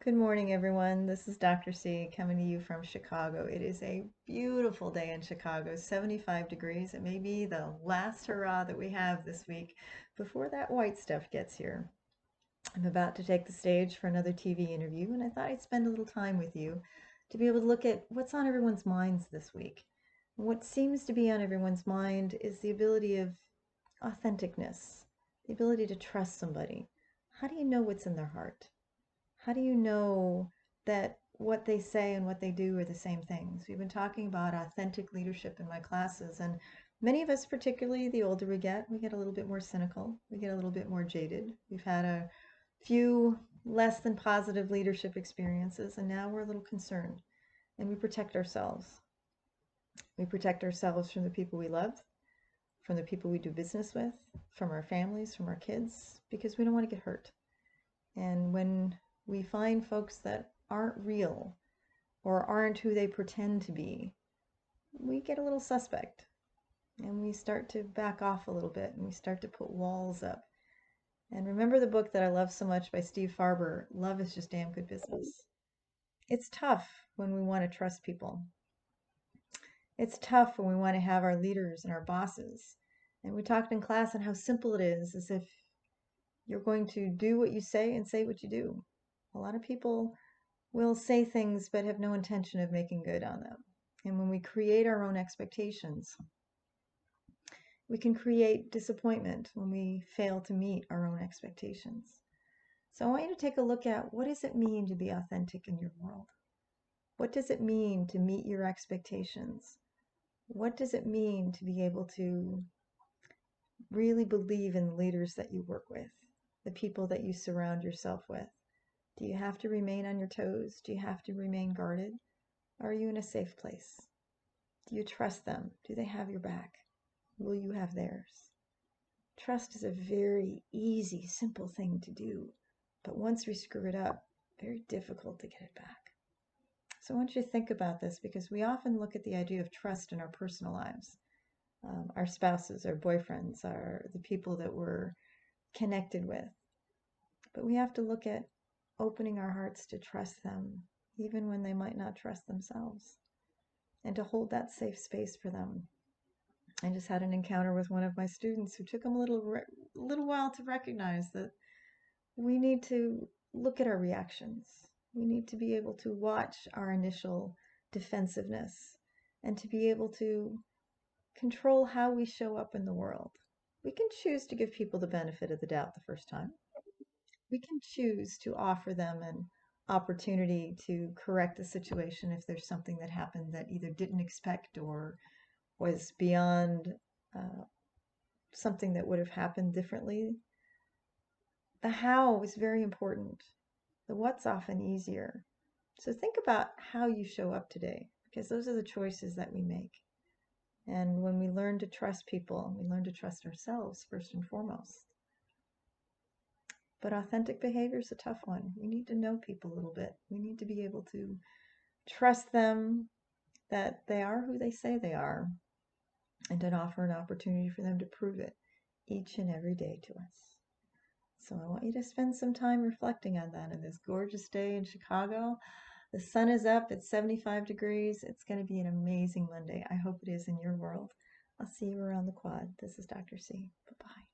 Good morning, everyone. This is Dr. C coming to you from Chicago. It is a beautiful day in Chicago, 75 degrees. It may be the last hurrah that we have this week before that white stuff gets here. I'm about to take the stage for another TV interview, and I thought I'd spend a little time with you to be able to look at what's on everyone's minds this week. And what seems to be on everyone's mind is the ability of authenticness, the ability to trust somebody. How do you know what's in their heart? How do you know that what they say and what they do are the same things? We've been talking about authentic leadership in my classes, and many of us, particularly the older we get a little bit more cynical, we get a little bit more jaded. We've had a few less than positive leadership experiences, and now we're a little concerned, and we protect ourselves. We protect ourselves from the people we love, from the people we do business with, from our families, from our kids, because we don't want to get hurt. And when we find folks that aren't real or aren't who they pretend to be, we get a little suspect and we start to back off a little bit and we start to put walls up. And remember the book that I love so much by Steve Farber, Love is Just Damn Good Business. It's tough when we want to trust people. It's tough when we want to have our leaders and our bosses. And we talked in class on how simple it is, as if you're going to do what you say and say what you do. A lot of people will say things but have no intention of making good on them. And when we create our own expectations, we can create disappointment when we fail to meet our own expectations. So I want you to take a look at, what does it mean to be authentic in your world? What does it mean to meet your expectations? What does it mean to be able to really believe in the leaders that you work with, the people that you surround yourself with? Do you have to remain on your toes? Do you have to remain guarded? Are you in a safe place? Do you trust them? Do they have your back? Will you have theirs? Trust is a very easy, simple thing to do, but once we screw it up, very difficult to get it back. So I want you to think about this, because we often look at the idea of trust in our personal lives. Our spouses, our boyfriends, the people that we're connected with. But we have to look at opening our hearts to trust them, even when they might not trust themselves, and to hold that safe space for them. I just had an encounter with one of my students who took him a little while to recognize that we need to look at our reactions. We need to be able to watch our initial defensiveness and to be able to control how we show up in the world. We can choose to give people the benefit of the doubt the first time. We can choose to offer them an opportunity to correct the situation if there's something that happened that either didn't expect or was beyond something that would have happened differently. The how is very important. The what's often easier. So think about how you show up today, because those are the choices that we make. And when we learn to trust people, we learn to trust ourselves first and foremost. But authentic behavior is a tough one. We need to know people a little bit. We need to be able to trust them, that they are who they say they are, and to offer an opportunity for them to prove it each and every day to us. So I want you to spend some time reflecting on that on this gorgeous day in Chicago. The sun is up, it's 75 degrees. It's going to be an amazing Monday. I hope it is in your world. I'll see you around the quad. This is Dr. C. Bye-bye.